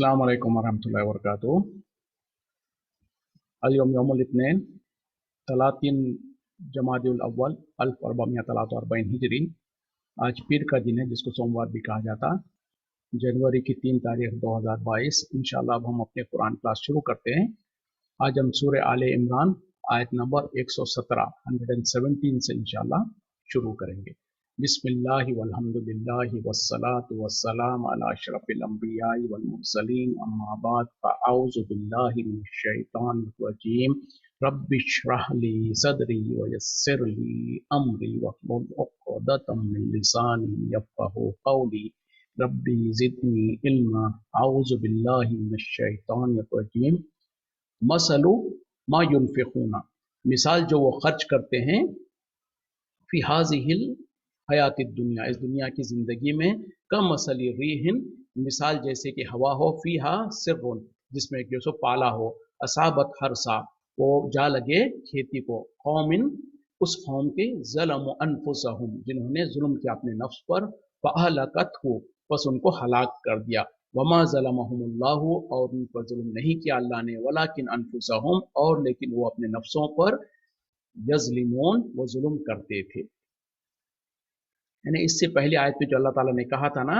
अस्सलाम वालेकुम वरहमतुल्लाहि वबरकातुहू। अल-यौम यौमुल इत्नीन 30 जमादिउल अव्वल 1443 हिजरी। आज पीर का दिन है जिसको सोमवार भी कहा जाता। जनवरी की 3 तारीख 2022। इंशाअल्लाह अब हम अपने कुरान क्लास शुरू करते हैं। आज हम सूरह आले इमरान आयत नंबर 117 से इंशाअल्लाह शुरू करेंगे। बिस्मिल्लाहि वल्हम्दुलिल्लाहि वस्सलातु वस्सलाम अला अशरफिल अंबियाइ वल मुरसलीन अम्मा बाद फअऊज़ु बिल्लाहि मिनश शैतानिर रजीम। रब्बिश्रह ली सदरी वयस्सिर ली अमरी वहलुल उक़दतम मिन लिसानी यफ़क़हू क़ौली। रब्बी ज़िदनी इल्मा। अऊज़ु बिल्लाहि मिनश शैतानिर रजीम। मसलु मा युनफ़िक़ूना, मिसाल जो वो खर्च करते हैं, फ़ी हाज़िहिल हयातिद दुनिया, इस दुनिया की ज़िंदगी में, कमसली रीहिन, मिसाल जैसे कि हवा हो, फ़ीहा सिर्रुन, जिसमें जो सो पाला हो, असाबत हरसा, वो जा लगे खेती को, कौमिन, उस कौम के, ज़लमु अनफुसहुम, जिन्होंने जुल्म किया अपने नफ्स पर, फ़अहलकतहु, बस उनको हलाक कर दिया। वमा ज़लमहुमुल्लाहु, और उन पर जुल्म नहीं किया अल्लाह ने, वलाकिन अनफुसहुम, और लेकिन वो अपने नफ्सों पर, यज़लिमून, वो जुल्म करते थे। यानी इससे पहले आयत में जो अल्लाह ताला ने कहा था ना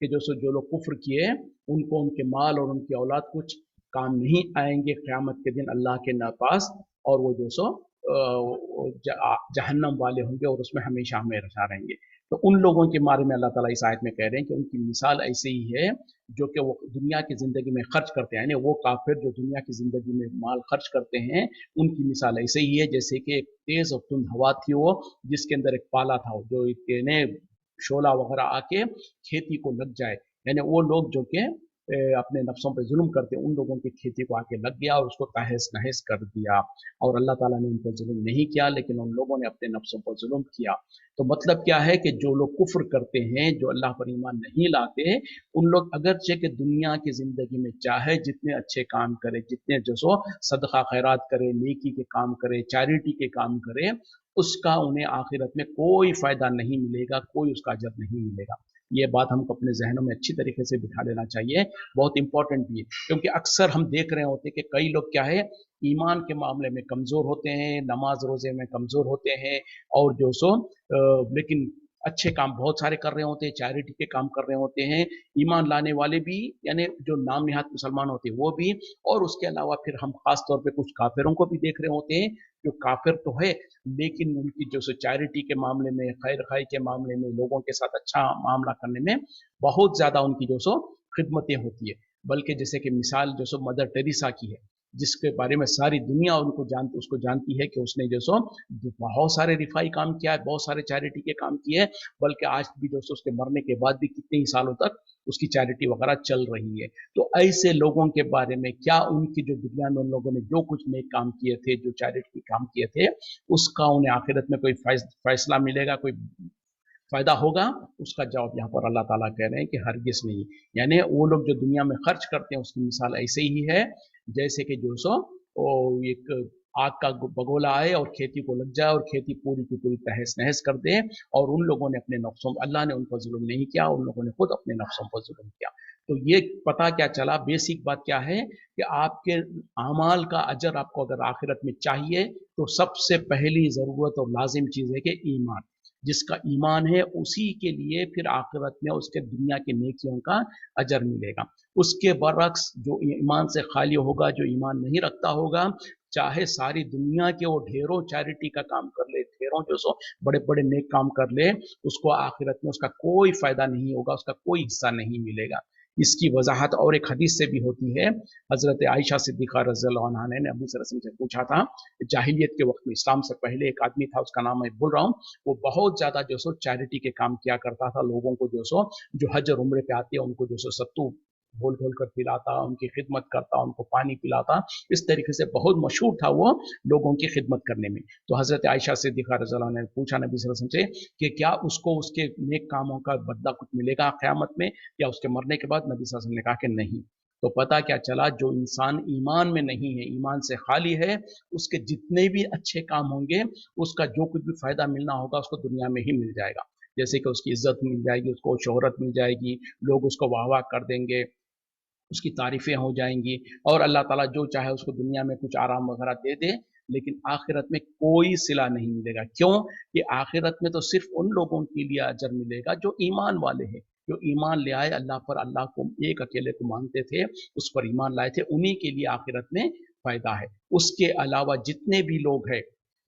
कि जो लोग कुफ्र किए उनको उनके माल और उनकी औलाद कुछ काम नहीं आएंगे क़यामत के दिन अल्लाह के पास, और वो जहन्नम वाले होंगे और उसमें हमेशा हमेशा रहेंगे। तो उन लोगों के बारे में अल्लाह ताला इस आयत में कह रहे हैं कि उनकी मिसाल ऐसे ही है जो कि वो दुनिया की ज़िंदगी में खर्च करते हैं। यानी वो काफिर जो दुनिया की ज़िंदगी में माल खर्च करते हैं, उनकी मिसाल ऐसे ही है जैसे कि एक तेज़ और तुंद हवा थी वो, जिसके अंदर एक पाला था जो एक शोला वगैरह आके खेती को लग जाए। यानी वो लोग जो कि अपने नफ्सों पे जुल्म करते, उन लोगों की खेती को आके लग गया और उसको तहस नहस कर दिया। और अल्लाह ताला ने उन पर जुल्म नहीं किया, लेकिन उन लोगों ने अपने नफ्सों पर जुल्म किया। तो मतलब क्या है कि जो लोग कुफ्र करते हैं, जो अल्लाह पर ईमान नहीं लाते, उन लोग अगरचे कि दुनिया की ज़िंदगी में चाहे जितने अच्छे काम करे, जितने जो सो सदका खैरात करे, नेकी के काम करे, चैरिटी के काम करे, उसका उन्हें आखिरत में कोई फ़ायदा नहीं मिलेगा, कोई उसका अजर नहीं मिलेगा। ये बात हमको अपने जहनों में अच्छी तरीके से बिठा लेना चाहिए, बहुत इंपॉर्टेंट भी है। क्योंकि अक्सर हम देख रहे होते कि कई लोग क्या है, ईमान के मामले में कमज़ोर होते हैं, नमाज रोज़े में कमज़ोर होते हैं, और जो सो लेकिन अच्छे काम बहुत सारे कर रहे होते हैं, चैरिटी के काम कर रहे होते हैं, ईमान लाने वाले भी, यानी जो नाम निहात मुसलमान होते हैं वो भी, और उसके अलावा फिर हम खास तौर पे कुछ काफिरों को भी देख रहे होते हैं जो काफिर तो है, लेकिन उनकी जो चैरिटी के मामले में, खैर खाई के मामले में, लोगों के साथ अच्छा मामला करने में बहुत ज्यादा उनकी जो सो खिदमतें होती है। बल्कि जैसे कि मिसाल जो सो मदर टेरेसा की है, जिसके बारे में सारी दुनिया उसको जानती है कि उसने जो सो बहुत सारे रिफाई काम किया है, बहुत सारे चैरिटी के काम किए हैं, बल्कि आज भी जो सो उसके मरने के बाद भी कितने ही सालों तक उसकी चैरिटी वगैरह चल रही है। तो ऐसे लोगों के बारे में क्या, उनकी जो दुनिया में उन लोगों ने जो कुछ नेक काम किए थे, जो चैरिटी काम किए थे, उसका उन्हें आखिरत में कोई फैसला मिलेगा, कोई फायदा होगा? उसका जवाब यहाँ पर अल्लाह ताला कह रहे हैं कि हरगिज नहीं। यानी वो लोग जो दुनिया में खर्च करते हैं उसकी मिसाल ऐसे ही है जैसे कि जो सो एक आग का बगोला आए और खेती को लग जाए और खेती पूरी की पूरी तहस नहस कर दे। और उन लोगों ने अपने नफ्सों, अल्लाह ने उन पर जुल्म नहीं किया, उन लोगों ने खुद अपने नफ्सों पर जुल्म किया। तो ये पता क्या चला, बेसिक बात क्या है कि आपके अमाल का अजर आपको अगर आखिरत में चाहिए तो सबसे पहली ज़रूरत और लाजिम चीज़ है कि ईमान। जिसका ईमान है उसी के लिए फिर आखिरत में उसके दुनिया के नेकियों का अजर मिलेगा। उसके बरक्स जो ईमान से खाली होगा, जो ईमान नहीं रखता होगा, चाहे सारी दुनिया के वो ढेरों चैरिटी का काम कर ले, ढेरों जो सो बड़े बड़े नेक काम कर ले, उसको आखिरत में उसका कोई फायदा नहीं होगा, उसका कोई हिस्सा नहीं मिलेगा। इसकी वजाहत और एक हदीस से भी होती है। हजरत आयशा सिद्दीक़ा रज़ियल्लाहु अन्हा ने नबी सल्लल्लाहु अलैहि वसल्लम से पूछा था, जाहिलियत के वक्त में, इस्लाम से पहले एक आदमी था, उसका नाम मैं भूल रहा हूँ, वो बहुत ज्यादा जो सो चैरिटी के काम किया करता था। लोगों को जो सो जो हज और उम्रे पे आते हैं उनको जो सो सत्तू घोल घोल कर पिलाता, उनकी खिदमत करता, उनको पानी पिलाता। इस तरीके से बहुत मशहूर था वो लोगों की खिदमत करने में। तो हजरत आयशा सिद्दीक़ा रज़ियल्लाहु अन्हा ने पूछा नबी सल्लल्लाहु अलैहि वसल्लम से कि क्या उसको उसके नेक कामों का बदला कुछ मिलेगा क़यामत में या उसके मरने के बाद? नबी सल्लल्लाहु अलैहि वसल्लम ने कहा कि नहीं। तो पता क्या चला, जो इंसान ईमान में नहीं है, ईमान से खाली है, उसके जितने भी अच्छे काम होंगे, उसका जो कुछ भी फायदा मिलना होगा उसको दुनिया में ही मिल जाएगा। जैसे कि उसकी इज्जत मिल जाएगी, उसको शोहरत मिल जाएगी, लोग उसको वाह वाह कर देंगे, उसकी तारीफ़ें हो जाएँगी और अल्लाह ताला जो चाहे उसको दुनिया में कुछ आराम वग़ैरह दे दे, लेकिन आखिरत में कोई सिला नहीं मिलेगा। क्यों? कि आखिरत में तो सिर्फ़ उन लोगों के लिए अजर मिलेगा जो ईमान वाले हैं, जो ईमान ले आए अल्लाह पर, अल्लाह को एक अकेले को मानते थे, उस पर ईमान लाए थे, उन्हीं के लिए आखिरत में फ़ायदा है। उसके अलावा जितने भी लोग हैं,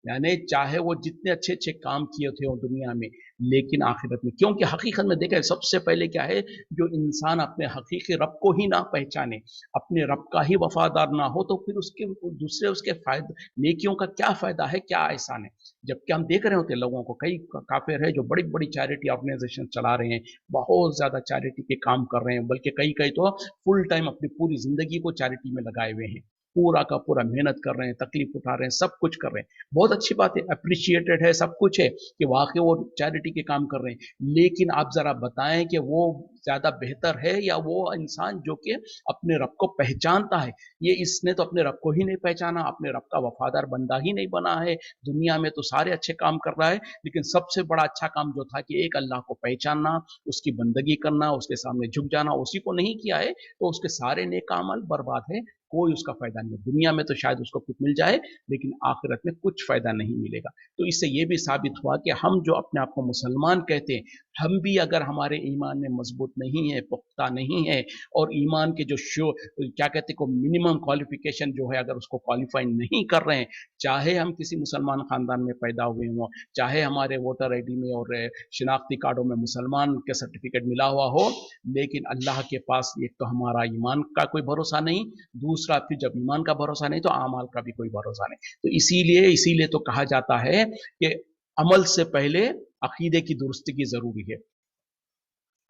यानी चाहे वो जितने अच्छे-अच्छे काम किए थे वो दुनिया में, लेकिन आखिरत में, क्योंकि हकीकत में देखें सबसे पहले क्या है, जो इंसान अपने हकीकी रब को ही ना पहचाने, अपने रब का ही वफादार ना हो, तो फिर उसके दूसरे उसके फायदे नेकियों का क्या फायदा है, क्या एहसान है। जबकि हम देख रहे होते हैं लोगों को, कई काफिर है जो बड़ी बड़ी चैरिटी ऑर्गेनाइजेशन चला रहे हैं, बहुत ज्यादा चैरिटी के काम कर रहे हैं, बल्कि कई कई तो फुल टाइम अपनी पूरी जिंदगी को चैरिटी में लगाए हुए हैं, पूरा का पूरा मेहनत कर रहे हैं, तकलीफ उठा रहे हैं, सब कुछ कर रहे हैं। बहुत अच्छी बात है, अप्रिशिएटेड है, सब कुछ है कि वाकई वो चैरिटी के काम कर रहे हैं, लेकिन आप जरा बताएं कि वो ज्यादा बेहतर है या वो इंसान जो कि अपने रब को पहचानता है। ये इसने तो अपने रब को ही नहीं पहचाना, अपने रब का वफादार बंदा ही नहीं बना है। दुनिया में तो सारे अच्छे काम कर रहा है, लेकिन सबसे बड़ा अच्छा काम जो था कि एक अल्लाह को पहचानना, उसकी बंदगी करना, उसके सामने झुक जाना, उसी को नहीं किया है, तो उसके सारे नेक अमल बर्बाद है, कोई उसका फायदा नहीं है। दुनिया में तो शायद उसको कुछ मिल जाए, लेकिन आखिरत में कुछ फायदा नहीं मिलेगा। तो इससे ये भी साबित हुआ कि हम जो अपने आप को मुसलमान कहते हैं, हम भी अगर हमारे ईमान में मजबूत नहीं है, पुख्ता नहीं है, और ईमान के जो क्या कहते हैं को मिनिमम क्वालिफिकेशन जो है, अगर उसको क्वालिफाई नहीं कर रहे हैं, चाहे हम किसी मुसलमान खानदान में पैदा हुए हों, चाहे हमारे वोटर आईडी में और शिनाख्ती कार्डों में मुसलमान के सर्टिफिकेट मिला हुआ हो, लेकिन अल्लाह के पास एक तो हमारा ईमान का कोई भरोसा नहीं, दूसरा फिर जब ईमान का भरोसा नहीं तो आमाल का भी कोई भरोसा नहीं। तो इसीलिए इसीलिए तो कहा जाता है कि अमल से पहले अकीदे की दुरुस्ती जरूरी है,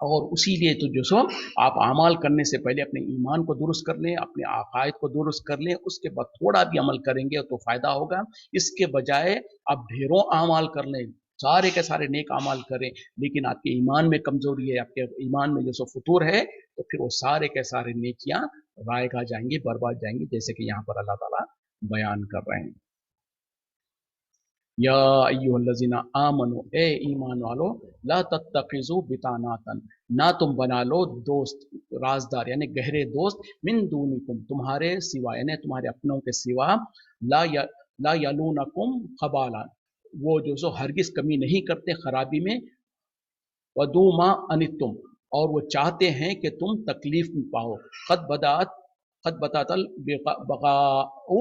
और उसीलिए तो जो सो आप अमाल करने से पहले अपने ईमान को दुरुस्त कर लें, अपने अकायद को दुरुस्त कर लें, उसके बाद थोड़ा भी अमल करेंगे तो फायदा होगा। इसके बजाय आप ढेरों अमाल कर लें, सारे के सारे नेक अमाल करें, लेकिन आपके ईमान में कमजोरी है, आपके ईमान में जो सो फतूर है, तो फिर वो सारे के सारे नेकियां रायगा जाएंगी, बर्बाद जाएंगी, जैसे कि यहाँ पर अल्लाह ताला बयान कर रहे हैं। या अय्युहल्लज़ीना आमनु, ए ईमान वालो, ला तत्तखिज़ू बितानातन, ना तुम बना लो दोस्त, राजदार यानी गहरे दोस्त, मिन दूनिकुम, तुम्हारे सिवा यानी तुम्हारे अपनों के सिवा, ला य, ला यलूनकुम खबाला, वो जो सो हरगिज कमी नहीं करते खराबी में, वदू मा अनितुम, और वो चाहते हैं कि तुम तकलीफ में पाओ, खद बदात खद बतातल बगाओ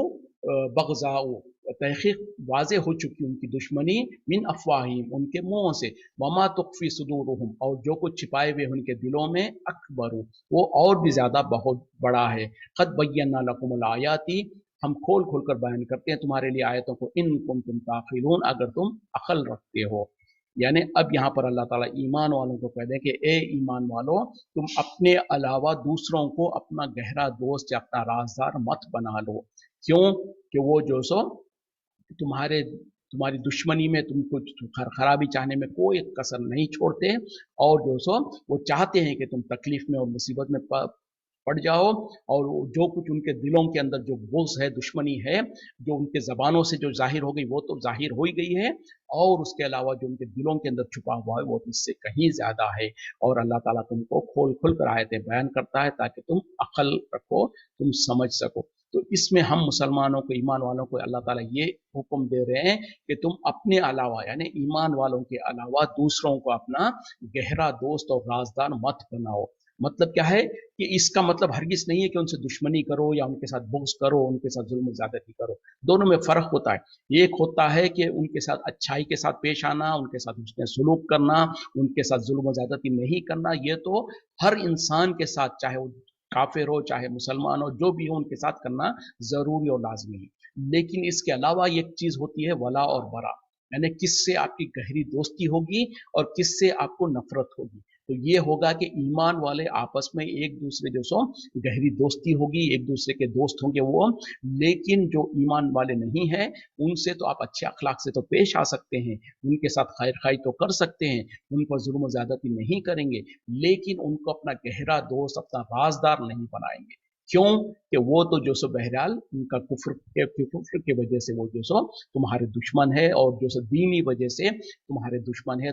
बगजाओ, तहकीक वाजे हो चुकी उनकी दुश्मनी, मिन अफवाहिम, उनके मुंहों से, वमा तुख्फी सुदूरुहुम, और जो कुछ छिपाए हुए उनके दिलों में, अकबरू, वो और भी ज्यादा बहुत बड़ा है, खद बय्यना लकुमुल आयाती, हम खोल खोल कर बयान करते हैं तुम्हारे लिए आयतों को, इन कुंतुम ताक़िलून, अगर तुम अकल रखते हो। यानी अब यहाँ पर अल्लाह ताला ईमान वालों को कह दें कि ए ईमान वालों, तुम अपने अलावा दूसरों को अपना गहरा दोस्त या अपना राजदार मत बना लो। क्यों? कि वो जो सो तुम्हारे तुम्हारी दुश्मनी में तुमको खराबी चाहने में कोई कसर नहीं छोड़ते, और जो सो वो चाहते हैं कि तुम तकलीफ में और मुसीबत में पड़ जाओ, और जो कुछ उनके दिलों के अंदर जो बुग़्ज़ है, दुश्मनी है, जो उनके ज़बानों से जो जाहिर हो गई वो तो जाहिर हो ही गई है, और उसके अलावा जो उनके दिलों के अंदर छुपा हुआ है वो इससे कहीं ज़्यादा है। और अल्लाह ताला तुमको खोल खोल कर आयतें बयान करता है ताकि तुम अकल रखो, तुम समझ सको। तो इसमें हम मुसलमानों को, ईमान वालों को अल्लाह ताला ये हुक्म दे रहे हैं कि तुम अपने अलावा यानी ईमान वालों के अलावा दूसरों को अपना गहरा दोस्त और राजदार मत बनाओ। मतलब क्या है कि इसका मतलब हरगिज नहीं है कि उनसे दुश्मनी करो या उनके साथ बुग़्ज़ करो, उनके साथ जुल्म ज़्यादती करो। दोनों में फ़र्क होता है। एक होता है कि उनके साथ अच्छाई के साथ पेश आना, उनके साथ हुस्न सलूक करना, उनके साथ जुल्म ज़्यादती नहीं करना, ये तो हर इंसान के साथ, चाहे वो काफिर हो चाहे मुसलमान हो, जो भी हो उनके साथ करना ज़रूरी और लाजमी है। लेकिन इसके अलावा एक चीज़ होती है वला और बरा, यानी किससे आपकी गहरी दोस्ती होगी और किससे आपको नफरत होगी। तो ये होगा कि ईमान वाले आपस में एक दूसरे जो सो गहरी दोस्ती होगी, एक दूसरे के दोस्त होंगे वो, लेकिन जो ईमान वाले नहीं हैं उनसे तो आप अच्छे अखलाक से तो पेश आ सकते हैं, उनके साथ खैर खाई तो कर सकते हैं, उन पर जुल्म ज़्यादती नहीं करेंगे, लेकिन उनको अपना गहरा दोस्त, अपना राजदार नहीं बनाएंगे। क्यों? कि वो तो जो सो बहरहाल उनका कुफ्र की वजह से वो जो सो तुम्हारे दुश्मन है, और जो सो दीनी वजह से तुम्हारे दुश्मन है,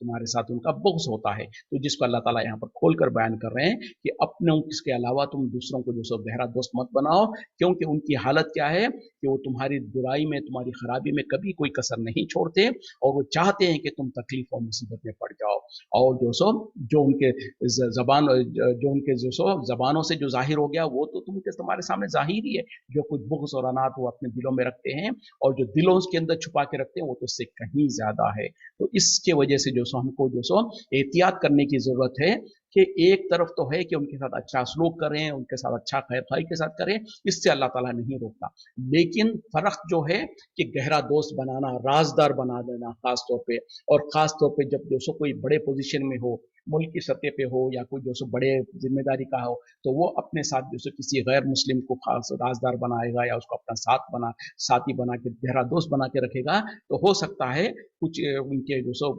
तुम्हारे साथ उनका बुग़्ज़ होता है। तो जिसको अल्लाह ताला यहाँ पर खोल कर बयान कर रहे हैं कि अपने इसके अलावा तुम दूसरों को जो सो गहरा दोस्त मत बनाओ, क्योंकि उनकी हालत क्या है कि वो तुम्हारी बुराई में, तुम्हारी खराबी में कभी कोई कसर नहीं छोड़ते, और वो चाहते हैं कि तुम तकलीफ और मुसीबत में पड़ जाओ। और जो उनके जबान जो उनके जो सो जबानों से जो जाहिर हो गया वो तो तुम्हारे सामने जाहिर ही है। जो कुछ बुग़्ज़ और अनात वो अपने दिलों में रखते हैं, और जो दिलों के अंदर छुपा के रखते हैं वो तो इससे कहीं ज्यादा है। तो इसके वजह से जो सो हमको जो सो एहतियात करने की जरूरत है कि एक तरफ तो है कि उनके साथ अच्छा सलूक करें, उनके साथ अच्छा खैर खाई के साथ करें, इससे अल्लाह ताला नहीं रोकता। लेकिन फर्क जो है कि गहरा दोस्त बनाना, राजदार बना देना खास तौर पे, और खास तौर पे जब जो सो कोई बड़े पोजीशन में हो, मुल्क की सतह पे हो, या कोई जो सो बड़े जिम्मेदारी का हो, तो वो अपने साथ जो सो किसी गैर मुस्लिम को खास राजदार बनाएगा, या उसको अपना साथी बना के गहरा दोस्त बना के रखेगा, तो हो सकता है कुछ उनके जो सो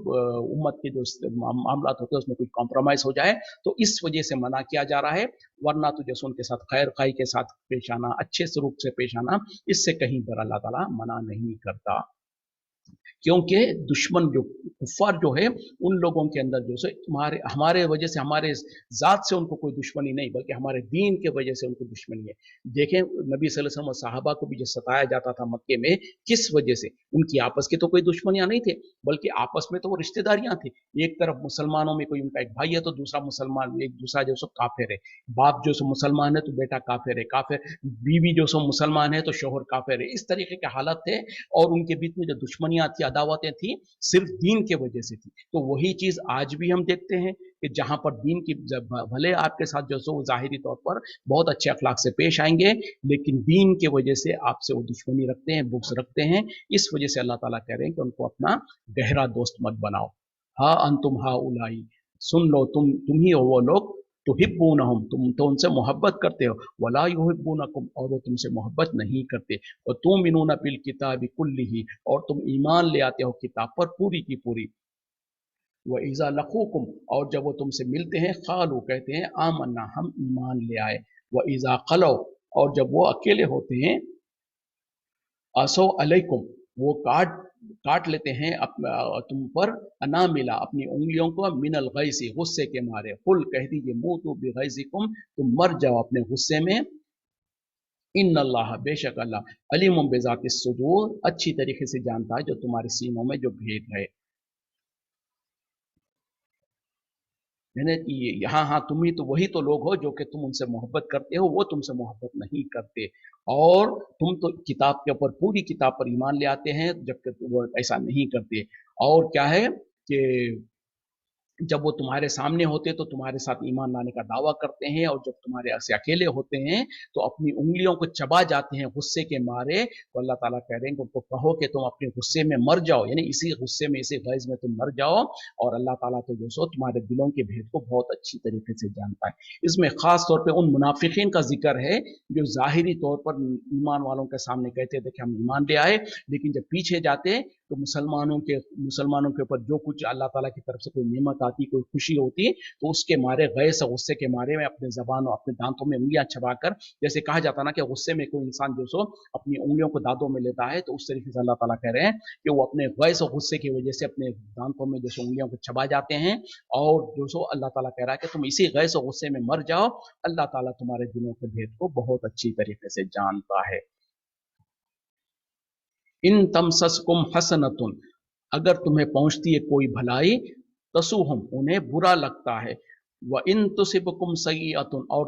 उम्मत के जो मामला होते हैं उसमें कुछ कॉम्प्रोमाइज हो जाए। तो इस वजह से मना किया जा रहा है, वरना तो जैसे उनके साथ खैर खाई के साथ पेश आना, अच्छे स्वरूप से पेश आना, इससे कहीं पर अल्लाह ताला मना नहीं करता। क्योंकि दुश्मन जो कुफ़ार जो है, उन लोगों के अंदर जो है हमारे वजह से, हमारे ज़ात से उनको कोई दुश्मनी नहीं, बल्कि हमारे दीन के वजह से उनको दुश्मनी है। देखें नबी सल्लल्लाहु अलैहि वसल्लम और सहाबा को भी जो सताया जाता था मक्के में, किस वजह से? उनकी आपस की तो कोई दुश्मनियां नहीं थे, बल्कि आपस में तो वो रिश्तेदारियां थी। एक तरफ मुसलमानों में कोई उनका एक भाई है तो दूसरा मुसलमान, एक दूसरा जो सो काफिर है। बाप जो सो मुसलमान है तो बेटा काफिर है, काफिर बीवी जो सो मुसलमान है तो शोहर काफिर है। इस तरीके के हालत थे, और उनके बीच में जो दुश्मनियां थी, अदावतें थी, सिर्फ दीन के वजह से थी। तो वही चीज आज भी हम देखते हैं कि जहां पर दीन की, भले आपके साथ जो सो जाहिरी तौर पर बहुत अच्छे अखलाक से पेश आएंगे, लेकिन दीन के वजह से आपसे वो दुश्मनी रखते हैं, बुग़्ज़ रखते हैं। इस वजह से अल्लाह ताला कह रहे हैं कि उनको अपना गहरा दोस्त मत बनाओ। हा अंतुम हा उलाई, सुन लो तुम ही हो वो लोग, तुहिब्बूनहुम, तुम तो उनसे मोहब्बत करते हो, वला युहिब्बूनकुम, और वो तुमसे मोहब्बत नहीं करते, और तुमिनूना बिल किताबि कुल्लिही, और तुम ईमान ले आते हो किताब पर पूरी की पूरी। व इज़ा लक़ूकुम, और जब वो तुमसे मिलते हैं, क़ालू, कहते हैं, आमन्ना, हम ईमान ले आए। व इज़ा ख़लौ, और जब वो अकेले होते हैं, असो अलैकुम, वो काट काट लेते हैं तुम पर, अनामिला, अपनी उंगलियों को, मिनल गैज़ि, गुस्से के मारे। कुल, कह दीजिए, मूतू बिगैज़िकुम, तुम मर जाओ अपने गुस्से में। इन्नल्लाह, बेशक अल्लाह, अलीमुम बिज़ातिस सुदूर, अच्छी तरीके से जानता है जो तुम्हारे सीनों में जो भेद है। मैंने ये, हाँ हाँ, तुम ही तो, वही तो लोग हो जो कि तुम उनसे मोहब्बत करते हो, वो तुमसे मोहब्बत नहीं करते, और तुम तो किताब के ऊपर, पूरी किताब पर ईमान ले आते हैं, जबकि वो ऐसा नहीं करते। और क्या है कि जब वो तुम्हारे सामने होते तो तुम्हारे साथ ईमान लाने का दावा करते हैं, और जब तुम्हारे से अकेले होते हैं तो अपनी उंगलियों को चबा जाते हैं गुस्से के मारे। तो अल्लाह ताला कह रहे हैं कि उनको कहो कि तुम अपने गुस्से में मर जाओ, यानी इसी गुस्से में, इसी गैज़ में तुम मर जाओ। और अल्लाह ताला तो जो सो तुम्हारे दिलों के भेद को बहुत अच्छी तरीके से जानता है। इसमें खास तौर पर उन मुनाफिकीन का जिक्र है जो ज़ाहिरी तौर पर ईमान वालों के सामने कहते थे कि हम ईमान ले आए, लेकिन जब पीछे जाते तो मुसलमानों के ऊपर जो कुछ अल्लाह ताला की तरफ से कोई नेमत आती, कोई खुशी होती, तो उसके मारे, गैस और गुस्से के मारे में अपने ज़बान और अपने दांतों में उंगलियां छबाकर, जैसे कहा जाता ना कि गुस्से में कोई इंसान जो सो अपनी उंगलियों को दांतों में लेता है, तो उस तरीके से अल्लाह ताला कह रहे हैं कि वो अपने गैस और गुस्से की वजह से अपने दांतों में जो सो उंगलियों को छबा जाते हैं। और जो सो अल्लाह ताला कह रहा है कि तुम इसी गैस और गुस्से में मर जाओ, अल्लाह ताला तुम्हारे दिलों के भेद को बहुत अच्छी तरीके से जानता है। इन तमससकुम हसनतुन, अगर तुम्हें पहुंचती है कोई भलाई, तसुहुम, उन्हें बुरा लगता है। व इन तुसिबकुम सय्यतुन, और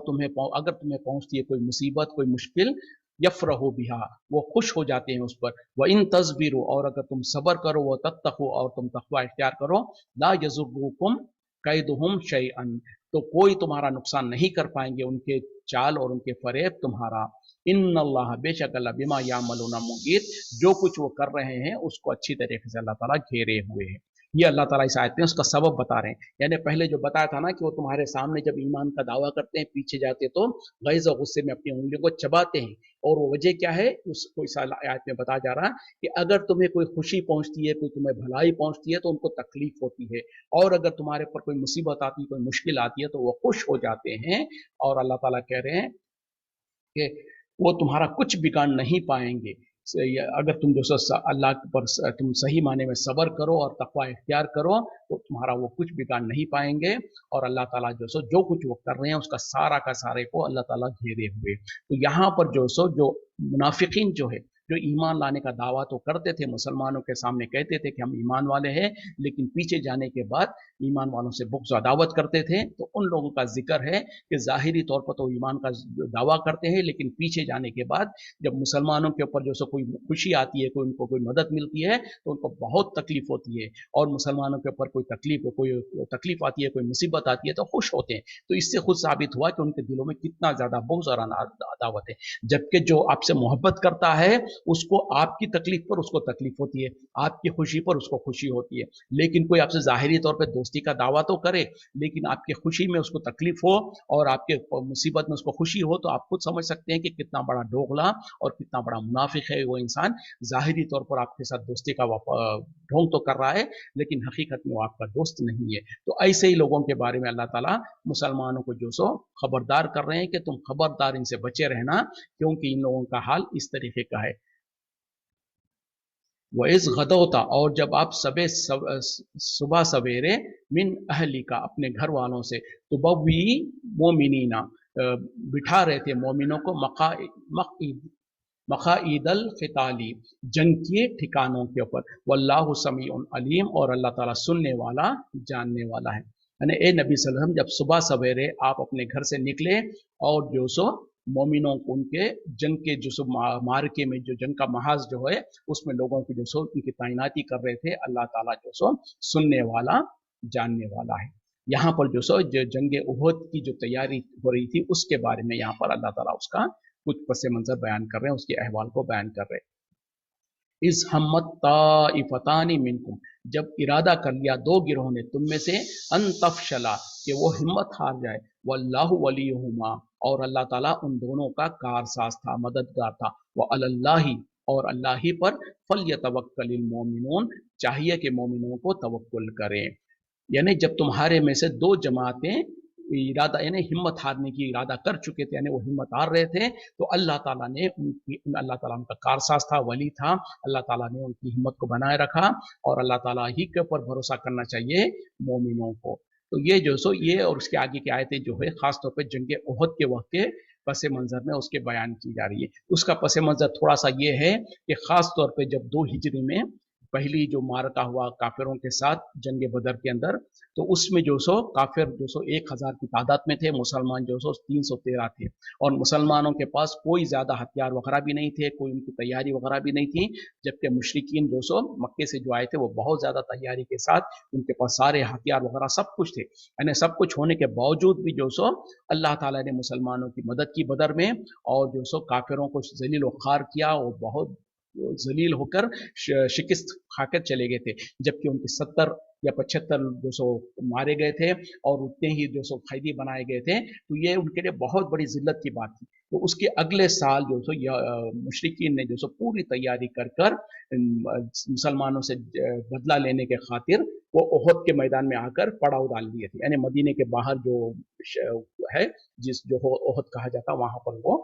अगर तुम्हें पहुंचती है कोई मुसीबत, कोई मुश्किल, यफरहु बिहा, वो खुश हो जाते हैं उस पर। व इन तस्बिरु, और अगर तुम सबर करो, व तत्तकू, और तुम तकवा इख्तियार करो, ला यजुर्रुकुम कैदुहुम शैअन, तो कोई तुम्हारा नुकसान नहीं कर पाएंगे उनके चाल और उनके फरेब तुम्हारा। इन्नल्लाह, बेशक अल्लाह, बिमा यामलूना मुहीत, जो कुछ वो कर रहे हैं उसको अच्छी तरीके से अल्लाह ताला घेरे हुए हैं। ये अल्लाह ताला इस आयत में उसका सबब बता रहे हैं। यानी पहले जो बताया था ना कि वो तुम्हारे सामने जब ईमान का दावा करते हैं, पीछे जाते तो गैज़ और गुस्से में अपनी उंगलियों को चबाते हैं, और वो वजह क्या है उसको इस आयत में बताया जा रहा है कि अगर तुम्हें कोई खुशी पहुंचती है, कोई तुम्हें भलाई पहुंचती है, तो उनको तकलीफ होती है, और अगर तुम्हारे पर कोई मुसीबत आती है, कोई मुश्किल आती है, तो वो खुश हो जाते हैं। और अल्लाह ताला कह रहे हैं कि वो तुम्हारा कुछ बिगाड़ नहीं पाएंगे, अगर तुम जो सो अल्लाह पर तुम सही माने में सब्र करो और तकवा इख्तियार करो तो तुम्हारा वो कुछ बिगाड़ नहीं पाएंगे। और अल्लाह ताला जो कुछ वो कर रहे हैं उसका सारा का सारे को अल्लाह ताला घेरे हुए। तो यहाँ पर जो मुनाफिकीन जो है, जो ईमान लाने का दावा तो करते थे, मुसलमानों के सामने कहते थे कि हम ईमान वाले हैं, लेकिन पीछे जाने के बाद ईमान वालों से बुग़्ज़ अदावत करते थे। तो उन लोगों का जिक्र है कि ज़ाहिरी तौर पर तो ईमान का दावा करते हैं, लेकिन पीछे जाने के बाद जब मुसलमानों के ऊपर जो कोई खुशी आती है, कोई उनको कोई मदद मिलती है तो उनको बहुत तकलीफ होती है, और मुसलमानों के ऊपर कोई तकलीफ आती है, कोई मुसीबत आती है तो खुश होते हैं। तो इससे खुद साबित हुआ कि उनके दिलों में कितना ज़्यादा बुग़्ज़ और अदावत है। जबकि जो आपसे मोहब्बत करता है उसको आपकी तकलीफ पर उसको तकलीफ होती है, आपकी खुशी पर उसको खुशी होती है। लेकिन कोई आपसे ज़ाहिरी तौर पे दोस्ती का दावा तो करे, लेकिन आपकी खुशी में उसको तकलीफ हो और आपके मुसीबत में उसको खुशी हो, तो आप खुद समझ सकते हैं कि कितना बड़ा दोगला और कितना बड़ा मुनाफिक है वो इंसान। ज़ाहिरी तौर पर आपके साथ दोस्ती का ढोंग तो कर रहा है, लेकिन हकीकत में वो आपका दोस्त नहीं है। तो ऐसे ही लोगों के बारे में अल्लाह ताला मुसलमानों को जो सो खबरदार कर रहे हैं कि तुम खबरदार इनसे बचे रहना, क्योंकि इन लोगों का हाल इस तरीके का है। वइज़ गदौता, और जब आप सुबह सवेरे मिन अहली का अपने घर वालों से, तुबव्वी मोमिनीना बिठा रहे थे मोमिनों को मकाईदल क़िताली जंग के ठिकानों के ऊपर। वल्लाहु समीउन अलीम, और अल्लाह ताला सुनने वाला जानने वाला है। यानी ए नबी सल्लल्लाहु अलैहि वसल्लम, जब सुबह सवेरे आप अपने घर से निकले और जो सो मोमिनों को उनके जंग के जो सो मार्के में जो जंग का महाज जो है उसमें लोगों की जो सो उनकी तैनाती कर रहे थे, अल्लाह ताला जो सो सुनने वाला जानने वाला है। यहाँ पर जो सो जंग उहद की जो तैयारी हो रही थी उसके बारे में यहाँ पर अल्लाह ताला उसका कुछ पस मंज़र बयान कर रहे हैं, उसके अहवाल को बयान कर रहे हैं। इस हमत ताइफतानी मिनकुम, जब इरादा कर लिया दो गिरोह ने तुम में से, अन तफशला, कि वो हिम्मत हार जाए, वल्लाहु वलीहुमा, और अल्लाह ताला उन दोनों का कारसाज था, मददगार था, व अलल्लाहि, और अल्लाह ही पर, फल्यतवक्कलिल मोमिनून, चाहिए कि मोमिनों को तवक्कुल करें। यानी जब तुम्हारे में से दो जमातें इरादा यानी हिम्मत हारने की इरादा कर चुके थे, यानी वो हिम्मत हार रहे थे, तो अल्लाह ताला ने अल्लाह ताला उनका कारसाज था, वली था, अल्लाह ताला ने उनकी हिम्मत को बनाए रखा, और अल्लाह ताला ही के ऊपर भरोसा करना चाहिए मोमिनों को। तो ये जो सो ये और उसके आगे की आयतें जो है खास तौर पे जंग उहद के वक्त के पस मंज़र में उसके बयान की जा रही है। उसका पस मंज़र थोड़ा सा ये है कि खास तौर पे जब 2 हिजरी में पहली जो मारका हुआ काफिरों के साथ जंग बदर के अंदर, तो उसमें जो सो काफिर जो सो 1000 की तादाद में थे, मुसलमान जो सो 313 थे, और मुसलमानों के पास कोई ज़्यादा हथियार वगैरह भी नहीं थे, कोई उनकी तैयारी वगैरह भी नहीं थी, जबकि मुशरिकीन जो सो मक्के से जो आए थे वो बहुत ज़्यादा तैयारी के साथ, उनके पास सारे हथियार वगैरह सब कुछ थे। यानी सब कुछ होने के बावजूद भी जो सो अल्लाह ताला ने मुसलमानों की मदद की बदर में, और जो सो काफिरों को जलील व खार किया, और बहुत जलील होकर शिकस्त खाकर चले गए थे, जबकि उनके 70 या 75 जो सो मारे गए थे और उतने ही जो सो कैदी बनाए गए थे। तो ये उनके लिए बहुत बड़ी जिल्लत की बात थी। तो उसके अगले साल जो सो मुशरिकीन ने जो सो पूरी तैयारी कर कर मुसलमानों से बदला लेने के खातिर वो उहद के मैदान में आकर पड़ाव डाल दिए थे, यानी मदीने के बाहर जो है जिस जो उहद कहा जाता वहां पर वो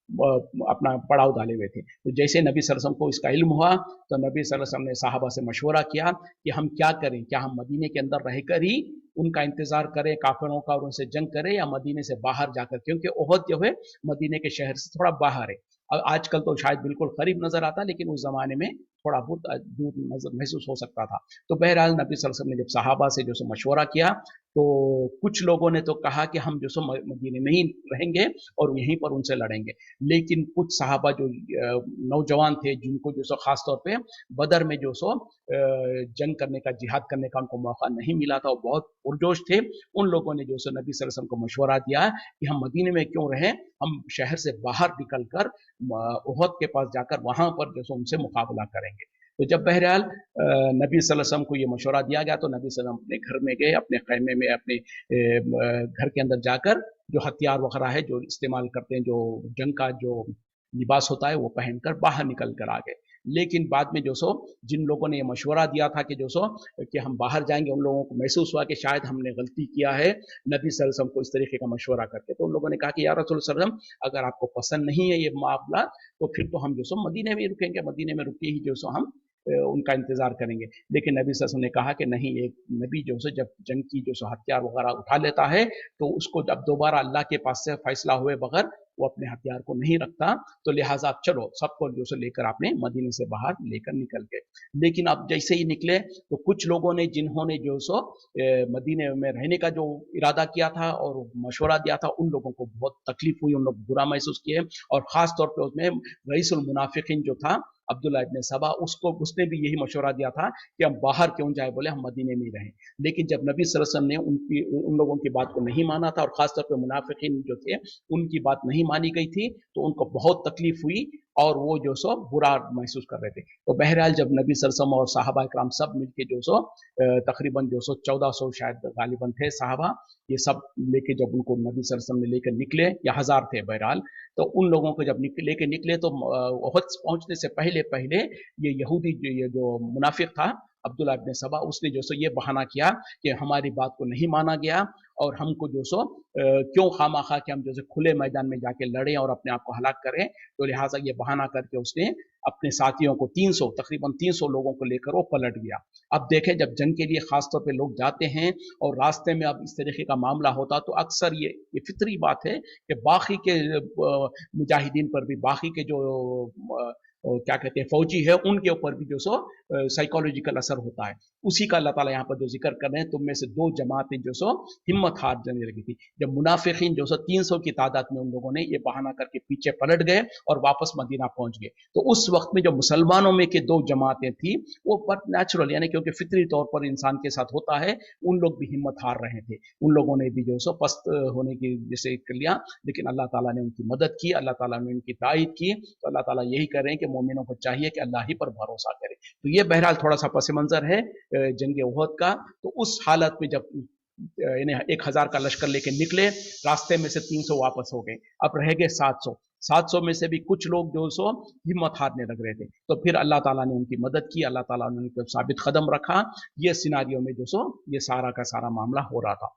अपना पड़ाव डाले हुए थे। तो जैसे नबी सल्लल्लाहु अलैहि वसल्लम को इसका इल्म हुआ, तो नबी सल्लल्लाहु अलैहि वसल्लम ने सहाबा से मशवरा किया कि हम क्या करें, क्या हम मदीने के अंदर रहकर ही उनका इंतजार करें काफिरों का और उनसे जंग करें, या मदीने से बाहर जाकर, क्योंकि उहद जो है मदीने के शहर से थोड़ा बाहर है। अब आजकल तो शायद बिल्कुल करीब नजर आता, लेकिन उस जमाने में थोड़ा बहुत दूर नजर महसूस हो सकता था। तो बहरहाल नबी सल्लल्लाहु अलैहि वसल्लम ने जब सहाबा से जो सो मशवरा किया, तो कुछ लोगों ने तो कहा कि हम जो सो मदीने में ही रहेंगे और यहीं पर उनसे लड़ेंगे, लेकिन कुछ सहाबा जो नौजवान थे, जिनको जो सो खास तौर पे बदर में जो सो जंग करने का, जिहाद करने का उनको मौका नहीं मिला था, वो बहुत पुरजोश थे। उन लोगों ने जो सो नबी सल्लल्लाहु अलैहि वसल्लम को मशवरा दिया कि हम मदीने में क्यों रहें, हम शहर से बाहर निकल कर उहद के पास जाकर वहां पर जो सो उनसे मुकाबला करेंगे। तो जब बहरहाल नबी सल्लल्लाहु अलैहि वसल्लम को ये मशवरा दिया गया, तो नबी सल्लल्लाहु अलैहि वसल्लम अपने घर में गए, अपने खैमे में, अपने घर के अंदर जाकर जो हथियार वगैरह है जो इस्तेमाल करते हैं, जो जंग का जो लिबास होता है वो पहनकर बाहर निकल कर आ गए। لیکن بعد میں جو سو جن لوگوں نے یہ مشورہ دیا تھا کہ جو سو کہ ہم باہر جائیں گے، ان لوگوں کو محسوس ہوا کہ شاید ہم نے غلطی کیا ہے نبی صلی اللہ علیہ وسلم کو اس طریقے کا مشورہ کر کے، تو ان لوگوں نے کہا کہ یا رسول اللہ صلی اللہ علیہ وسلم اگر آپ کو پسند نہیں ہے یہ معاملہ تو پھر تو ہم جو سو مدینے میں رکیں گے، مدینے میں رکے ہی جو سو ہم ان کا انتظار کریں گے۔ لیکن نبی صلی اللہ علیہ وسلم نے کہا کہ نہیں، ایک نبی جو ہے جب جنگ کی جو ہتھیار وغیرہ اٹھا لیتا ہے تو اس کو جب دوبارہ اللہ کے پاس سے فیصلہ ہوئے بغیر وہ اپنے ہتھیار کو نہیں رکھتا، تو لہٰذا چلو سب کو جو لے کر آپ نے مدینے سے باہر لے کر نکل گئے۔ لیکن اب جیسے ہی نکلے تو کچھ لوگوں نے جنہوں نے جو سو مدینے میں رہنے کا جو ارادہ کیا تھا اور مشورہ دیا تھا، ان لوگوں کو بہت تکلیف ہوئی، ان لوگ برا محسوس کیے، اور خاص طور پہ اس میں رئیس المنافقین جو تھا عبداللہ ابن سبا، اس نے بھی یہی مشورہ دیا تھا کہ ہم باہر کیوں جائے، بولے ہم مدینے میں ہی رہیں۔ لیکن جب نبی صلی اللہ علیہ وسلم نے ان لوگوں کی بات کو نہیں مانا تھا، اور خاص طور پہ منافقین جو تھے ان کی بات نہیں مانی گئی تھی، تو ان کو بہت تکلیف ہوئی اور وہ جو سو برا محسوس کر رہے تھے۔ تو بہرحال جب نبی صلی اللہ علیہ وسلم اور صحابہ کرام سب مل کے جو سو تقریباً جو سو 1400 شاید غالباً تھے صحابہ، یہ سب لے کے جب ان کو نبی صلی اللہ علیہ وسلم نے لے کر نکلے، یا ہزار تھے بہرحال، تو ان لوگوں کو جب لے کے نکلے تو احد پہنچنے سے پہلے یہ یہودی یہ جو منافق تھا عبداللہ ابن سبا، اس نے جو سو یہ بہانہ کیا کہ ہماری بات کو نہیں مانا گیا اور ہم کو جو سو کیوں خواہ خواہ کہ ہم جو کھلے میدان میں جا کے لڑیں اور اپنے آپ کو ہلاک کریں، تو لہٰذا یہ بہانہ کر کے اس نے اپنے ساتھیوں کو تقریباً 300 لوگوں کو لے کر وہ پلٹ گیا۔ اب دیکھیں جب جنگ کے لیے خاص طور پہ لوگ جاتے ہیں اور راستے میں اب اس طریقے کا معاملہ ہوتا تو اکثر یہ فطری بات ہے کہ باقی کے مجاہدین پر بھی، باقی کے جو کیا کہتے ہیں فوجی ہے، ان کے اوپر بھی جو سو سائیکولوجیکل اثر ہوتا ہے۔ اسی کا اللہ تعالیٰ یہاں پر جو ذکر کر رہے ہیں، تم میں سے 2 جماعتیں جو سو ہمت ہار جانے لگی تھی۔ جب منافقین جو سو 300 کی تعداد میں ان لوگوں نے یہ بہانہ کر کے پیچھے پلٹ گئے اور واپس مدینہ پہنچ گئے، تو اس وقت میں جو مسلمانوں میں کے 2 جماعتیں تھیں وہ بٹ نیچرل، یعنی کیونکہ فطری طور پر انسان کے ساتھ ہوتا ہے، ان لوگ بھی ہمت ہار رہے تھے، ان لوگوں نے بھی جو سو پست ہونے کی جیسے کر لیا، لیکن اللہ تعالیٰ نے ان کی مدد کی، اللہ تعالیٰ نے ان کی تائید کی۔ تو اللہ تعالیٰ یہی کر رہے ہیں کہ مومنوں کو چاہیے کہ اللہ ہی پر بھروسہ کرے۔ تو یہ بہرحال تھوڑا سا پس منظر ہے جنگ احد کا۔ تو اس حالت میں جب 1000 کا لشکر لے کے نکلے، راستے میں سے 300 واپس ہو گئے، اب رہ گئے 700 میں سے بھی کچھ لوگ جو سو ہمت ہارنے لگ رہے تھے، تو پھر اللہ تعالیٰ نے ان کی مدد کی، اللہ تعالیٰ نے ان کو ثابت قدم رکھا۔ یہ سیناریو میں جو سو یہ سارا کا سارا معاملہ ہو رہا تھا۔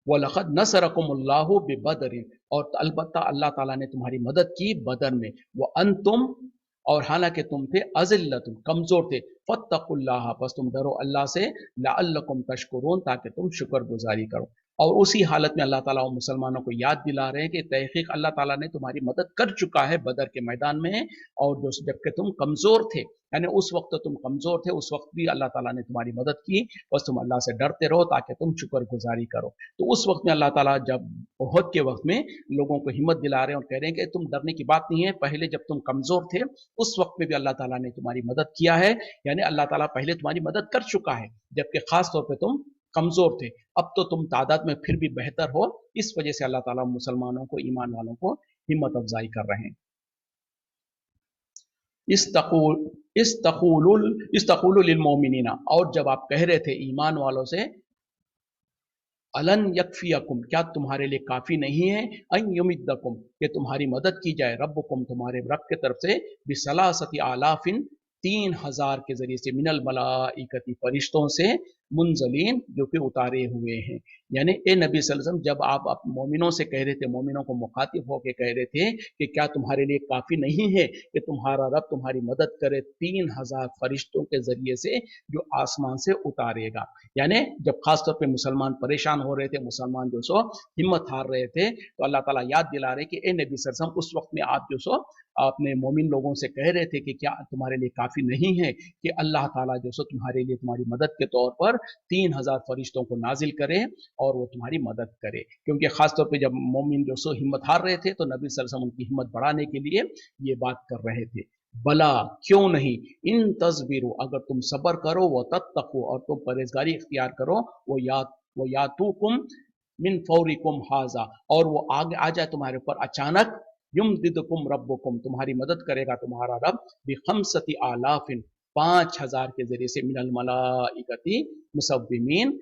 وَلَقَدْ نَصَرَكُمُ اللَّهُ بِبَدْرٍ، اور البتہ اللہ تعالیٰ نے تمہاری مدد کی بدر میں، وَأَنْتُمْ، اور حالانکہ تم تھے اذلۃ، کمزور تھے، فَاتَّقُوا اللَّهَ، بس تم ڈرو اللہ سے، لَعَلَّكُمْ تَشْكُرُونَ، تاکہ تم شکر گزاری کرو۔ اور اسی حالت میں اللہ تعالیٰ مسلمانوں کو یاد دلا رہے ہیں کہ تحقیق اللہ تعالیٰ نے تمہاری مدد کر چکا ہے بدر کے میدان میں، اور جبکہ تم کمزور تھے، یعنی اس وقت تم کمزور تھے، اس وقت بھی اللہ تعالیٰ نے تمہاری مدد کی، بس تم اللہ سے ڈرتے رہو تاکہ تم شکر گزاری کرو۔ تو اس وقت میں اللہ تعالیٰ جب احد کے وقت میں لوگوں کو ہمت دلا رہے ہیں اور کہہ رہے ہیں کہ تم ڈرنے کی بات نہیں ہے، پہلے جب تم کمزور تھے اس وقت میں بھی اللہ تعالیٰ نے تمہاری مدد کیا ہے، یعنی اللہ تعالیٰ پہلے تمہاری مدد کر چکا ہے جبکہ خاص طور پہ تم کمزور تھے، اب تو تم تعداد میں پھر بھی بہتر ہو، اس وجہ سے اللہ تعالیٰ مسلمانوں کو، ایمان والوں کو ہمت افزائی کر رہے ہیں۔ استقول للمؤمنین، اور جب آپ کہہ رہے تھے ایمان والوں سے، الن یکفیکم، کیا تمہارے لیے کافی نہیں ہے، ان یمدکم، کہ تمہاری مدد کی جائے، ربکم، تمہارے رب کے طرف سے، بثلاثۃ آلاف، 3000 کے ذریعے سے، من الملائکۃ، فرشتوں سے، منزلین، جو کہ اتارے ہوئے ہیں۔ یعنی اے نبی صلی اللہ علیہ وسلم، جب آپ مومنوں سے کہہ رہے تھے، مومنوں کو مخاطب ہو کے کہہ رہے تھے کہ کیا تمہارے لیے کافی نہیں ہے کہ تمہارا رب تمہاری مدد کرے 3000 فرشتوں کے ذریعے سے جو آسمان سے اتارے گا، یعنی جب خاص طور پہ مسلمان پریشان ہو رہے تھے، مسلمان جو سو ہمت ہار رہے تھے، تو اللہ تعالیٰ یاد دلا رہے کہ اے نبی صلی اللہ علیہ وسلم، اس وقت میں آپ جو سو اپنے مومن لوگوں سے کہہ رہے تھے کہ کیا تمہارے لیے کافی نہیں ہے کہ اللہ تعالیٰ جو سو تمہارے لیے تمہاری مدد کے طور پر 3000 فرشتوں کو نازل کرے اور وہ تمہاری مدد کرے، کیونکہ خاص طور پہ جب مومن جو سو ہمت ہار رہے تھے تو نبی صلی اللہ علیہ وسلم ان کی ہمت بڑھانے کے لیے یہ بات کر رہے تھے۔ بلا، کیوں نہیں، ان تصبروا، اگر تم صبر کرو، وہ تتقوا، اور تم پرہیزگاری اختیار کرو، وہ یاتوکم من فورکم ھذا، اور وہ آگے آ جائے تمہارے اوپر اچانک، یمددکم ربکم، تمہاری مدد کرے گا تمہارا رب، بخمسۃ آلاف، 5000 کے ذریعے سے، من الملائکۃ مسومین،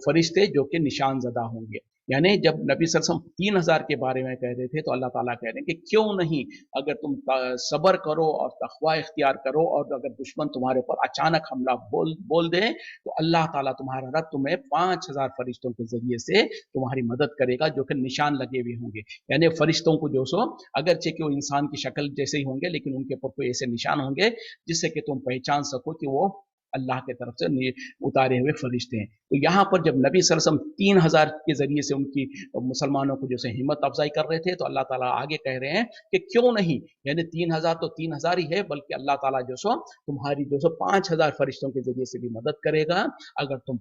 فرشتے جو کہ نشان زدہ ہوں گے۔ यानी जब नबी सल्लल्लाहु अलैहि वसल्लम 3,000 के बारे में कह रहे थे तो अल्लाह ताला कह रहे हैं कि क्यों नहीं, अगर तुम सबर करो और तकवा इख्तियार करो, और अगर दुश्मन तुम्हारे ऊपर अचानक हमला बोल दे तो अल्लाह ताला तुम्हारा रब तुम्हें 5,000 फरिश्तों के जरिए से तुम्हारी मदद करेगा, जो कि निशान लगे हुए होंगे। यानी फरिश्तों को जो सो अगरचे कि वो इंसान की शक्ल जैसे ही होंगे, लेकिन उनके ऊपर कोई ऐसे निशान होंगे जिससे कि तुम पहचान सको कि वो अल्लाह के तरफ से उतारे हुए फरिश्ते हैं। तो यहाँ पर जब नबी सल्लल्लाहु अलैहि वसल्लम 3,000 के जरिए से उनकी मुसलमानों को जैसे हिम्मत अफजाई कर रहे थे, तो अल्लाह ताला आगे कह रहे हैं कि क्यों नहीं, यानी 3,000 तो 3,000 ही है, बल्कि अल्लाह ताला जो सो तुम्हारी जो सो 5,000 फरिश्तों के जरिए से भी मदद करेगा, अगर तुम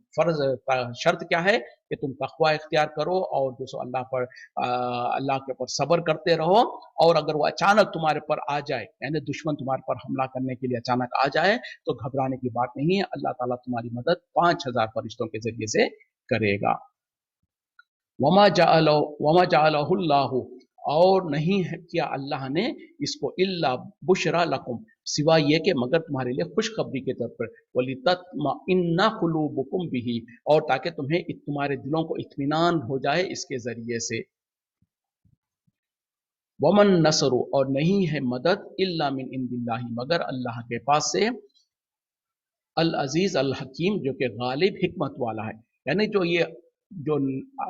शर्त क्या है कि तुम तकवा इख्तियार करो और जो सो अल्लाह के ऊपर सब्र करते रहो, और अगर वो अचानक तुम्हारे पर आ जाए, यानी दुश्मन तुम्हारे पर हमला करने के लिए अचानक आ जाए, तो घबराने की बात नहीं है, अल्लाह ताला तुम्हारी मदद 5,000 फरिश्तों के जरिए से करेगा। वमा जाअलहुल्लाहु, और नहीं है किया अल्लाह ने इसको इल्ला बुशरा लकुम, सिवा ये कि मगर तुम्हारे लिए खुशखबरी के तौर पर, वलितत्मइन्ना कुलूबुकुम बिही, और ताकि तुम्हारे दिलों को इत्मीनान हो जाए इसके जरिए से। वमन नसरु, और नहीं है मदद इल्ला मिन इंदिल्लाही, मगर अल्लाह के पास से, अल अजीज अल हकीम, जो कि गालिब हिकमत वाला है। यानी जो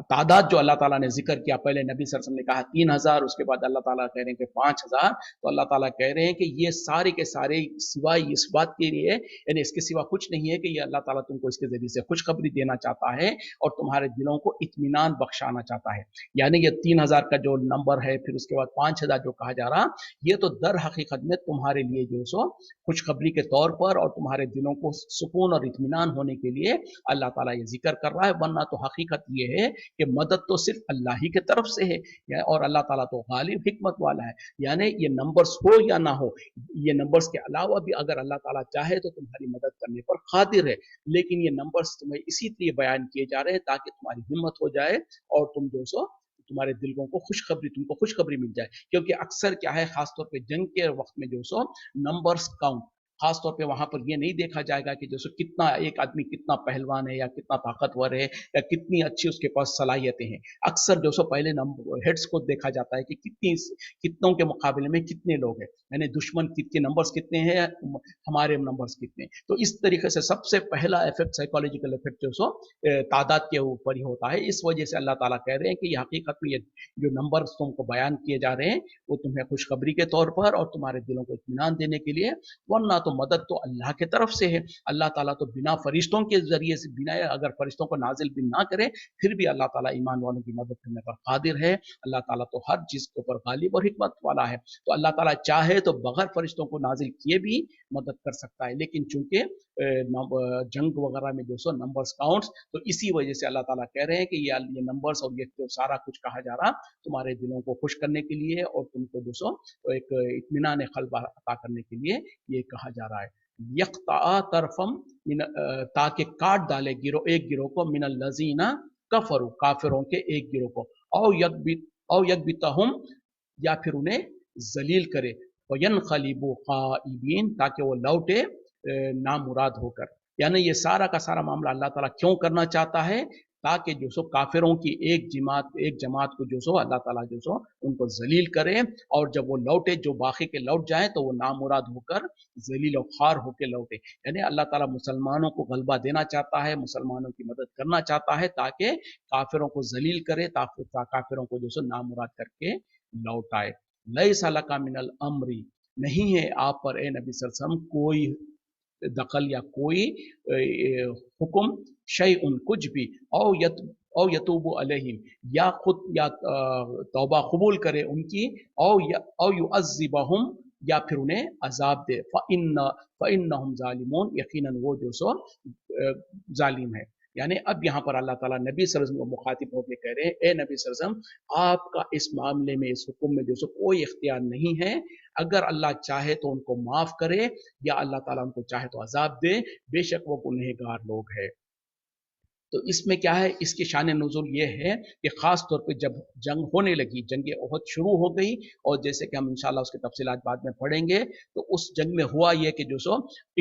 तादाद जो अल्लाह ताला ने जिक्र किया, पहले नबी सल्लल्लाहु अलैहि वसल्लम ने कहा 3,000, उसके बाद अल्लाह ताला कह रहे हैं कि 5,000, तो अल्लाह ताला कह रहे हैं कि ये सारे के सारे सिवाय इस बात के लिए, यानी इसके सिवा कुछ नहीं है कि ये अल्लाह ताला तुमको इसके जरिए से खुशखबरी देना चाहता है और तुम्हारे दिलों को इत्मीनान बख्शाना चाहता है। यानी ये 3,000 का जो नंबर है, फिर उसके बाद 5,000 जो कहा जा रहा, ये तो दर हकीकत में तुम्हारे लिए जो सो खुशखबरी के तौर पर और तुम्हारे दिलों को सुकून और इत्मीनान होने के लिए अल्लाह ताला ये जिक्र कर रहा है, वरना तो हकीकत ये है कि मदद तो सिर्फ अल्लाह ही के तरफ से है, और अल्लाह ताला तो गालिब हिकमत वाला है। यानी ये नंबर्स हो या ना हो, ये नंबर्स के अलावा भी अगर अल्लाह ताला चाहे तो तुम्हारी मदद करने पर कादिर है, लेकिन ये नंबर्स तुम्हें इसी लिए बयान किए जा रहे हैं ताकि तुम्हारी हिम्मत हो जाए और तुम जो सो तुम्हारे दिलों को तुमको खुशखबरी मिल जाए। क्योंकि अक्सर क्या है, खासतौर पे जंग के वक्त में जो सो नंबर्स काउंट, खासतौर पे वहां पर ये नहीं देखा जाएगा कि जैसे कितना एक आदमी कितना पहलवान है या कितना ताकतवर है या कितनी अच्छी उसके पास सलाहियतें हैं। अक्सर जो सो पहले नंबर हेड्स को देखा जाता है कि कितनों के मुकाबले में कितने लोग हैं, यानी दुश्मन के नंबर्स कितने हैं, हमारे नंबर्स कितने हैं। तो इस तरीके से सबसे पहला इफेक्ट, साइकोलॉजिकल इफेक्ट जो सो तादाद के ऊपर ही होता है। इस वजह से अल्लाह ताला कह रहे हैं कि ये हकीकत में ये जो नंबर्स तुमको बयान किए जा रहे हैं वो तुम्हें खुशखबरी के तौर पर और तुम्हारे दिलों को इत्मीनान देने के लिए, वरना तो मदद तो अल्लाह के तरफ से है। अल्लाह ताला तो बिना फरिश्तों के जरिए से, बिना अगर फरिश्तों को नाजिल भी ना करे, फिर भी अल्लाह ताला ईमान वालों की मदद करने पर कादिर है। अल्लाह ताला तो हर चीज के ऊपर गालिब और हिकमत वाला है। तो अल्लाह ताला चाहे तो बगैर फरिश्तों को नाजिल किए भी मदद कर सकता है, लेकिन चूंकि जंग वगैरह में जो सो नंबर्स काउंट्स, तो इसी वजह से अल्लाह ताला कह रहे हैं कि ये नंबर्स और ये तो सारा कुछ कहा जा रहा तुम्हारे दिलों को खुश करने के लिए और तुमको जो सो एक इत्मीनान क़ल्ब अता करने के लिए ये कहा जा रहा है। यक़्ता तरफम ताकि काट डाले एक गिरोह को, मिनल लजीना कफरू, काफिरों के एक गिरोह को, औ यकबितहुम, या फिर उन्हें जलील करे, वयनक़लिबू ख़ाइबीन, ताकि वो लौटे नामुराद होकर। यानी ये सारा का सारा मामला अल्लाह ताला क्यों करना चाहता है, ताकि जो सो काफिरों की एक जमात को जो सो अल्लाह ताला जो सो उनको जलील करे, और जब वो लौटे, जो बाकी के लौट जाएं, तो वो नामुराद होकर जलील और खार होकर लौटे। यानी अल्लाह ताला मुसलमानों को गलबा देना चाहता है, मुसलमानों की मदद करना चाहता है, ताकि काफिरों को जलील करे, ताकि काफिरों को जो सो नामुराद करके लौटाए। लैसा लका मिनल अम्री, नहीं है आप पर ए नबी सल्लल्लाहु अलैहि वसल्लम कोई दखल या कोई हुक्म, शैउन कुछ भी, औ यतूबु अलैहिम, या खुद या तौबा कबूल करे उनकी, औ युअज़्ज़िबहुम, या फिर उन्हें अजाब दे, फ़इन्नहुम ज़ालिमून, यकीनन वो जो सो जालिम है। यानी अब यहाँ पर अल्लाह ताला नबी सल्लल्लाहु अलैहि वसल्लम को मुखातिब होकर कह रहे हैं, ए नबी सल्लल्लाहु अलैहि वसल्लम, आपका इस मामले में, इस हुक्म में जो सो कोई इख्तियार नहीं है। अगर अल्लाह चाहे तो उनको माफ करे, या अल्लाह ताला उनको चाहे तो अजाब दे, बेशक वो गुनहगार लोग है। تو اس میں کیا ہے، اس کی شان نزول یہ ہے کہ خاص طور پہ جب جنگ ہونے لگی، جنگ احد شروع ہو گئی، اور جیسے کہ ہم انشاءاللہ اس کی تفصیلات بعد میں پڑھیں گے، تو اس جنگ میں ہوا یہ کہ جو سو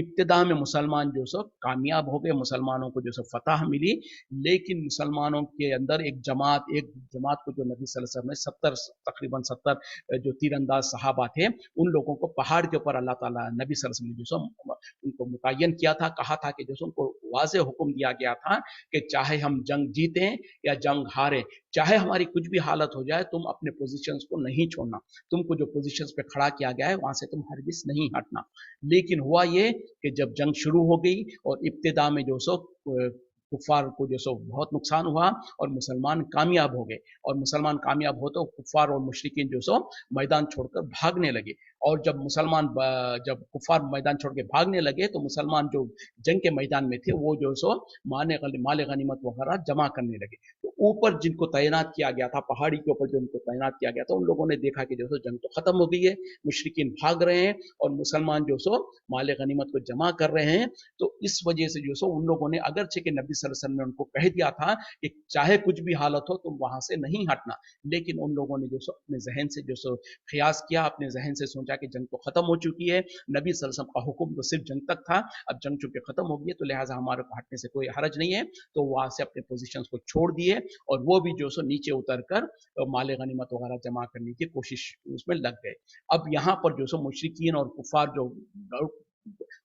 ابتدا میں مسلمان جو سو کامیاب ہو گئے، مسلمانوں کو جو سو فتح ملی، لیکن مسلمانوں کے اندر ایک جماعت کو جو نبی صلی اللہ علیہ وسلم نے تقریباً 70 جو تیر انداز صحابہ تھے، ان لوگوں کو پہاڑ کے اوپر اللہ تعالیٰ نبی صلی اللہ علیہ وسلم نے جو سو ان کو متعین کیا تھا، کہا تھا کہ جو سو ان کو واضح حکم دیا گیا تھا کہ چاہے ہم جنگ جیتیں یا جنگ ہاریں، چاہے ہماری کچھ بھی حالت ہو جائے، تم اپنے پوزیشنز کو نہیں چھوڑنا، تم کو جو پوزیشنز پہ کھڑا کیا گیا ہے وہاں سے تم ہرگز نہیں ہٹنا۔ لیکن ہوا یہ کہ جب جنگ شروع ہو گئی اور ابتدا میں جو سو کفار کو جو سو بہت نقصان ہوا اور مسلمان کامیاب ہو گئے، اور مسلمان کامیاب ہو تو کفار اور مشرکین جو سو میدان چھوڑ کر بھاگنے لگے، اور جب کفار میدان چھوڑ کے بھاگنے لگے تو مسلمان جو جنگ کے میدان میں تھے وہ جو سو مال غنیمت وغیرہ جمع کرنے لگے، تو اوپر جن کو تعینات کیا گیا تھا، پہاڑی کے اوپر جو ان کو تعینات کیا گیا تھا، ان لوگوں نے دیکھا کہ جو سو جنگ تو ختم ہو گئی ہے، مشرکین بھاگ رہے ہیں اور مسلمان جو سو مال غنیمت کو جمع کر رہے ہیں، تو اس وجہ سے جو سو ان لوگوں نے اگرچہ کہ نبی صلی اللہ علیہ وسلم نے ان کو کہہ دیا تھا کہ چاہے کچھ بھی حالت ہو تم وہاں سے نہیں ہٹنا، لیکن ان لوگوں نے جو سو اپنے ذہن سے جو سو قیاس کیا، اپنے ذہن سے سوچا کہ جنگ تو ختم ہو چکی ہے، نبی صلی اللہ علیہ وسلم کا حکم تو صرف جنگ تک تھا، اب جنگ چونکہ ختم ہو گئی ہے تو لہٰذا ہمارے کو ہٹنے سے کوئی حرج نہیں ہے، تو وہاں سے اپنے پوزیشنز کو چھوڑ دیے اور وہ بھی جو سو نیچے اتر کر مال غنیمت وغیرہ جمع کرنے کی کوشش اس میں لگ گئے۔ اب یہاں پر جو سو مشرکین اور کفار جو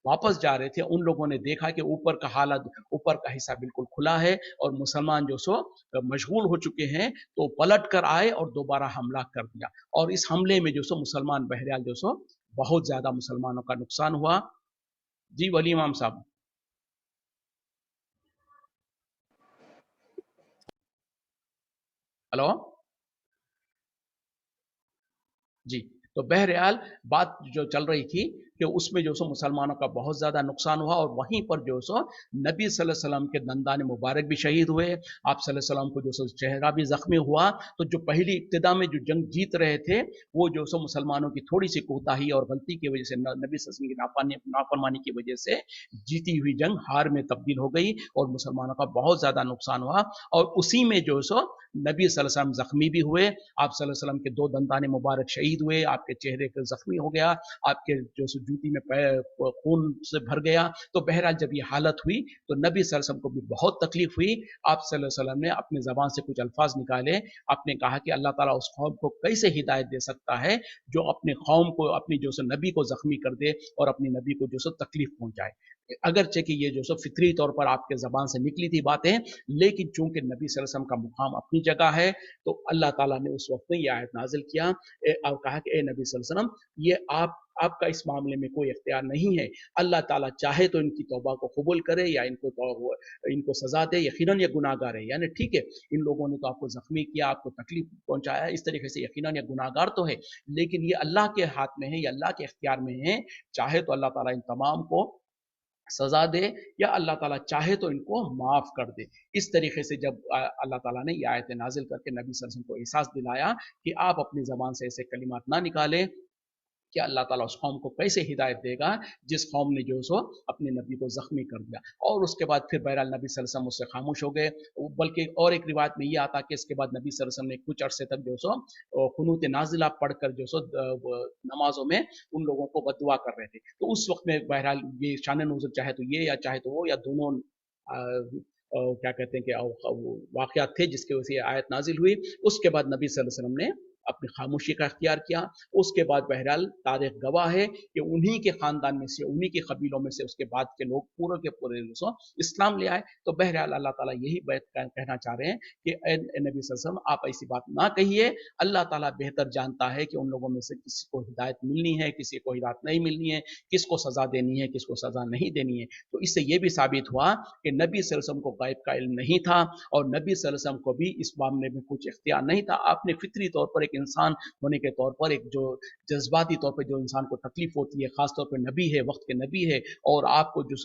واپس جا رہے تھے، ان لوگوں نے دیکھا کہ اوپر کا حصہ بالکل کھلا ہے اور مسلمان جو سو مشغول ہو چکے ہیں، تو پلٹ کر آئے اور دوبارہ حملہ کر دیا، اور اس حملے میں جو سو مسلمان بہرحال جو سو بہت زیادہ مسلمانوں کا نقصان ہوا۔ جی ولی امام صاحب، ہلو جی، تو بہرحال بات جو چل رہی تھی کہ اس میں جو سو مسلمانوں کا بہت زیادہ نقصان ہوا، اور وہیں پر جو سو نبی صلی اللہ علیہ وسلم کے دندان مبارک بھی شہید ہوئے، آپ صلی اللہ علیہ وسلم کو جو سو چہرہ بھی زخمی ہوا، تو جو پہلی ابتدا میں جو جنگ جیت رہے تھے وہ جو سو مسلمانوں کی تھوڑی سی کوتاہی اور غلطی کی وجہ سے، نبی صلی اللہ علیہ وسلم کی نافرمانی کی وجہ سے جیتی ہوئی جنگ ہار میں تبدیل ہو گئی اور مسلمانوں کا بہت زیادہ نقصان ہوا، اور اسی میں جو سو نبی صلی اللہ علیہ وسلم زخمی بھی ہوئے، آپ صلی اللہ علیہ وسلم کے 2 دندان مبارک شہید ہوئے، آپ کے چہرے پہ زخمی ہو گیا، آپ کے جو جوتی میں خون سے بھر گیا، تو بہرحال جب یہ حالت ہوئی تو نبی صلی اللہ علیہ وسلم کو بھی بہت تکلیف ہوئی، آپ صلی اللہ علیہ وسلم نے اپنی زبان سے کچھ الفاظ نکالے، آپ نے کہا کہ اللہ تعالیٰ اس قوم کو کیسے ہدایت دے سکتا ہے جو اپنے قوم کو، اپنی جو سو نبی کو زخمی کر دے اور اپنی نبی کو جو سو تکلیف پہنچائے، اگرچہ کہ یہ جو سو فطری طور پر آپ کے زبان سے نکلی تھی باتیں، لیکن چونکہ نبی صلی اللہ علیہ وسلم کا مقام اپنی جگہ ہے، تو اللہ تعالیٰ نے اس وقت میں یہ آیت نازل کیا اور کہا کہ اے نبی صلی اللہ علیہ وسلم، یہ آپ کا اس معاملے میں کوئی اختیار نہیں ہے، اللہ تعالیٰ چاہے تو ان کی توبہ کو قبول کرے یا ان کو سزا دے، یقیناً یہ گناہ گار ہے، یعنی ٹھیک ہے ان لوگوں نے تو آپ کو زخمی کیا، آپ کو تکلیف پہنچایا، اس طریقے سے یقیناً یہ گناہ گار تو ہے، لیکن یہ اللہ کے ہاتھ میں ہے، یہ اللہ کے اختیار میں ہے، چاہے تو اللہ تعالیٰ ان تمام کو سزا دے یا اللہ تعالیٰ چاہے تو ان کو معاف کر دے۔ اس طریقے سے جب اللہ تعالیٰ نے یہ آیت نازل کر کے نبی صلی اللہ علیہ وسلم کو احساس دلایا کہ آپ اپنی زبان سے ایسے کلمات نہ نکالیں، کہ اللہ تعالیٰ اس قوم کو کیسے ہدایت دے گا جس قوم نے جو سو اپنے نبی کو زخمی کر دیا، اور اس کے بعد پھر بہرحال نبی صلی اللہ علیہ وسلم اس سے خاموش ہو گئے، بلکہ اور ایک روایت میں یہ آتا کہ اس کے بعد نبی صلی اللہ علیہ وسلم نے کچھ عرصے تک جو سو قنوت نازلہ پڑھ کر جو سو نمازوں میں ان لوگوں کو بددعا کر رہے تھے، تو اس وقت میں بہرحال یہ شان نزول چاہے تو یہ یا چاہے تو وہ یا دونوں کیا کہتے ہیں کہ واقعات تھے جس کی وجہ سے یہ آیت نازل ہوئی۔ اس کے بعد نبی صلی اللہ علیہ وسلم نے اپنی خاموشی کا اختیار کیا، اس کے بعد بہرحال تاریخ گواہ ہے کہ انہی کے خاندان میں سے، انہی کے قبیلوں میں سے اس کے بعد کے لوگ پورے کے پورے اسلام لے آئے، تو بہرحال اللہ تعالیٰ یہی بات کہنا چاہ رہے ہیں کہ اے نبی صلی اللہ علیہ وسلم آپ ایسی بات نہ کہیے، اللہ تعالیٰ بہتر جانتا ہے کہ ان لوگوں میں سے کسی کو ہدایت ملنی ہے، کسی کو ہدایت نہیں ملنی ہے، کس کو سزا دینی ہے، کس کو سزا نہیں دینی ہے، تو اس سے یہ بھی ثابت ہوا کہ نبی صلی اللہ علیہ وسلم کو غیب کا علم نہیں تھا، اور نبی صلی اللہ علیہ وسلم کو بھی اس معاملے میں کچھ اختیار نہیں تھا، آپ نے فطری طور پر ایک انسان ہونے کے طور پر، ایک جو جذباتی طور پر جو انسان کو تکلیف ہوتی ہے، خاص طور پر نبی ہے، وقت کے نبی ہے، اور آپ کو جو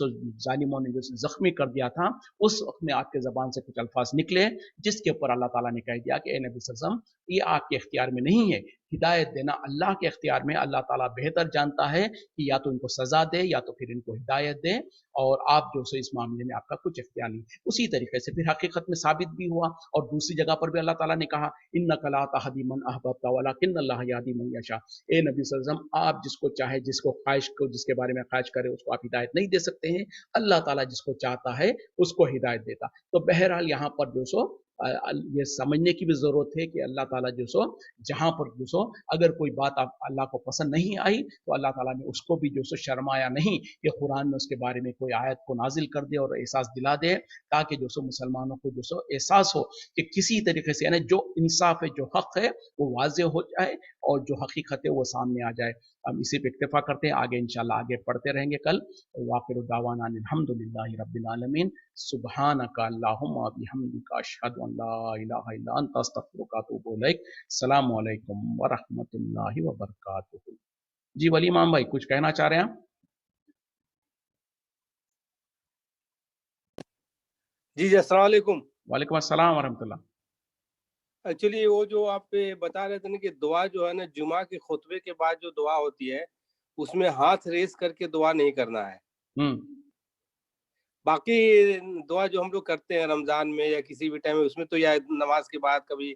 ظالموں نے جو زخمی کر دیا تھا، اس وقت میں آپ کے زبان سے کچھ الفاظ نکلے جس کے اوپر اللہ تعالیٰ نے کہہ دیا کہ اے نبی صلی اللہ علیہ وسلم یہ آپ کے اختیار میں نہیں ہے، ہدایت دینا اللہ کے اختیار میں، اللہ تعالیٰ بہتر جانتا ہے کہ یا تو ان کو سزا دے یا تو پھر ان کو ہدایت دے، اور آپ جو سو اس معاملے میں آپ کا کچھ اختیار نہیں۔ اسی طریقے سے پھر حقیقت میں ثابت بھی ہوا، اور دوسری جگہ پر بھی اللہ تعالیٰ نے کہا انک لا تہدی من احببت ولکن اللہ یہدی من یشاء، اے نبی صلی اللہ علیہ وسلم آپ جس کو چاہے، جس کو خواہش کو، جس کے بارے میں خواہش کرے اس کو آپ ہدایت نہیں دے سکتے ہیں، اللہ تعالیٰ جس کو چاہتا ہے اس کو ہدایت دیتا۔ تو بہرحال یہاں پر جو سو یہ سمجھنے کی بھی ضرورت ہے کہ اللہ تعالیٰ جو سو جہاں پر جو سو اگر کوئی بات آپ اللہ کو پسند نہیں آئی تو اللہ تعالیٰ نے اس کو بھی جو سو شرمایا نہیں کہ قرآن میں اس کے بارے میں کوئی آیت کو نازل کر دے اور احساس دلا دے، تاکہ جو سو مسلمانوں کو جو سو احساس ہو کہ کسی طریقے سے یعنی جو انصاف ہے، جو حق ہے وہ واضح ہو جائے اور جو حقیقت ہے وہ سامنے آ جائے۔ ہم اسی پہ اکتفا کرتے ہیں، آگے انشاءاللہ آگے پڑھتے رہیں گے کل۔ وآخر دعوانا الحمدللہ رب العالمین، سبحانک اللہم وبحمدک، اشہد ان لا الہ الا انت، استغفرک واتوب الیک۔ السلام علیکم ورحمۃ اللہ وبرکاتہ۔ جی ولی امام بھائی کچھ کہنا چاہ رہے ہیں آپ؟ جی السلام علیکم۔ وعلیکم السلام ورحمۃ اللہ۔ ایکچولی وہ جو آپ بتا رہے تھے نا کہ دعا جو ہے نا جمعہ کے خطبے کے بعد جو دعا ہوتی ہے اس میں ہاتھ ریز کر کے دعا نہیں کرنا ہے۔ باقی دعا جو ہم لوگ کرتے ہیں رمضان میں یا کسی بھی ٹائم میں، اس میں تو یا نماز کے بعد کبھی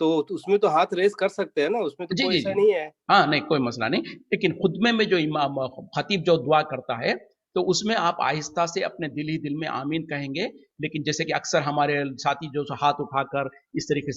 تو اس میں تو ہاتھ ریز کر سکتے ہیں نا، اس میں تو کوئی ایسا نہیں ہے۔ ہاں نہیں کوئی مسئلہ نہیں، لیکن خطبے میں جو امام خطیب جو دعا کرتا ہے تو اس میں آپ آہستہ سے اپنے دل ہی دل میں آمین کہیں گے، لیکن جیسے کہ اکثر ہمارے ساتھی جو ہاتھ اٹھا کر اس طریقے سے